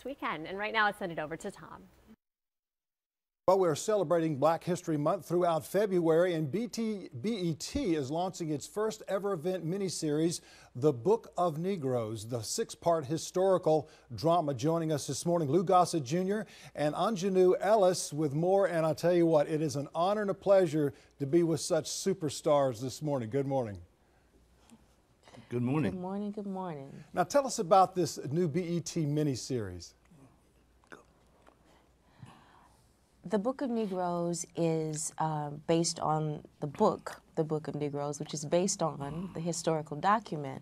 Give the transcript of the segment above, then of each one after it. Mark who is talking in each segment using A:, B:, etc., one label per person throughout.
A: weekend. And right now, let's send it over to Tom.
B: Well, we're celebrating Black History Month throughout February, and BET is launching its first ever event miniseries, The Book of Negroes, the 6-part historical drama. Joining us this morning, Lou Gossett Jr. and Anjanou Ellis with more. And I'll tell you what, it is an honor and a pleasure to be with such superstars this morning. Good morning.
C: Good morning.
D: Good morning. Good morning.
B: Now tell us about this new BET miniseries.
D: The Book of Negroes is based on the book of Negroes, which is based on the historical document,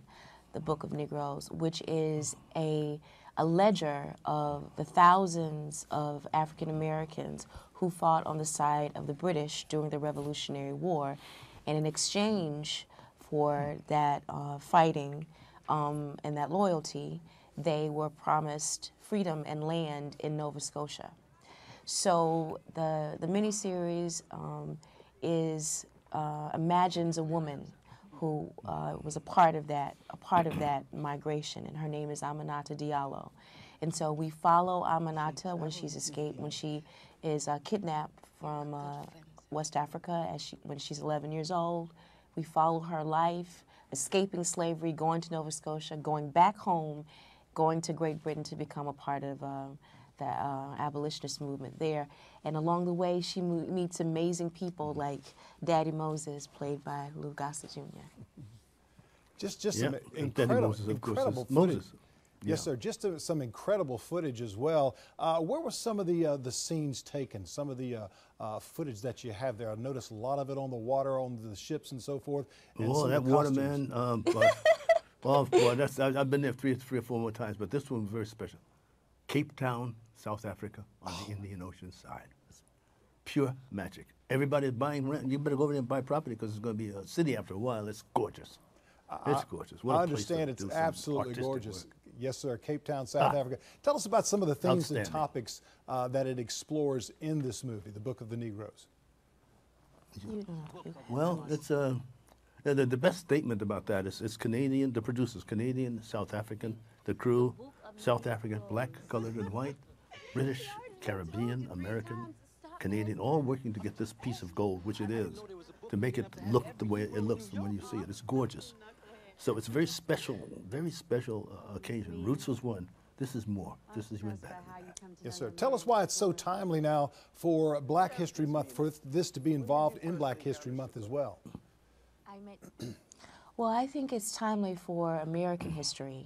D: The Book of Negroes, which is a ledger of the thousands of African Americans who fought on the side of the British during the Revolutionary War. And in exchange for that fighting and that loyalty, they were promised freedom and land in Nova Scotia. So the miniseries imagines a woman who was a part of that migration, and her name is Aminata Diallo. And so we follow Aminata when she's escaped, when she is kidnapped from West Africa when she's 11 years old. We follow her life, escaping slavery, going to Nova Scotia, going back home, going to Great Britain to become a part of the abolitionist movement there. And along the way, she meets amazing people like Daddy Moses, played by Lou Gossett Jr.
B: Just some incredible footage. Yes, sir. Just some incredible footage as well. Where were some of the scenes taken? Some of the footage that you have there. I noticed a lot of it on the water, on the ships and so forth.
C: Well, that water, man. Well, I've been there three or four more times, but this one was very special. Cape Town, South Africa, on the Indian Ocean side. It's pure magic. Everybody's buying rent. You better go over there and buy property because it's going to be a city after a while. It's gorgeous. It's gorgeous.
B: I understand it's absolutely gorgeous. Work. Yes, sir. Cape Town, South Africa. Tell us about some of the themes and topics that it explores in this movie, The Book of the Negroes.
C: Well, it's the best statement about that is it's Canadian, the producers, Canadian, South African, the crew, South African, black, colored, and white, British, Caribbean, American, Canadian, all working to get this piece of gold, which it is, to make it look the way it looks when you see it. It's gorgeous. So it's a very special occasion. Roots was one. This is more. This is even better.
B: Yes, sir. Tell us why it's so timely now for Black History Month, for this to be involved in Black History Month as well.
D: Well, I think it's timely for American history.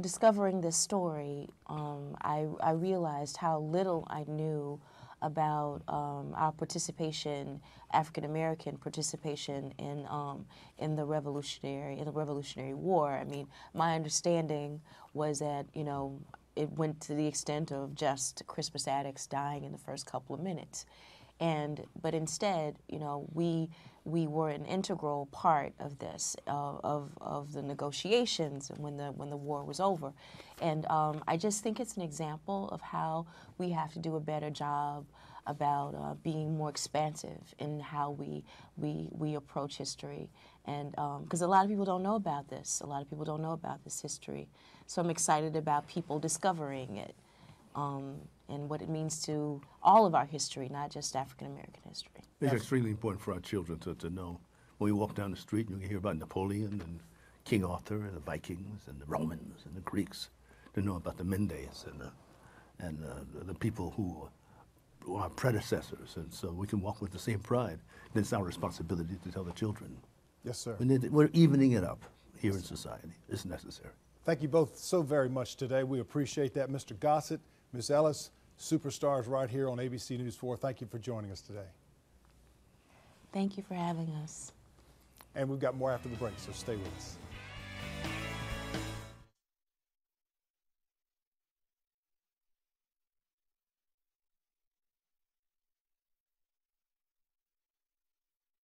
D: Discovering this story, I realized how little I knew about our participation, African American participation in the Revolutionary War. I mean, my understanding was that it went to the extent of just Crispus Attucks dying in the first couple of minutes. But instead, we were an integral part of this, of the negotiations when the war was over. And I just think it's an example of how we have to do a better job about being more expansive in how we approach history. And because a lot of people don't know about this. A lot of people don't know about this history. So I'm excited about people discovering it. And what it means to all of our history, not just African American history.
C: It's extremely important for our children to know. When we walk down the street, you can hear about Napoleon and King Arthur and the Vikings and the Romans and the Greeks, to know about the Mendes and the people who were our predecessors. And so we can walk with the same pride. And it's our responsibility to tell the children.
B: Yes, sir.
C: We're evening it up here in society. It's necessary.
B: Thank you both so very much today. We appreciate that. Mr. Gossett, Ms. Ellis, superstars right here on ABC News 4. Thank you for joining us today.
D: Thank you for having us.
B: And we've got more after the break, so stay with us.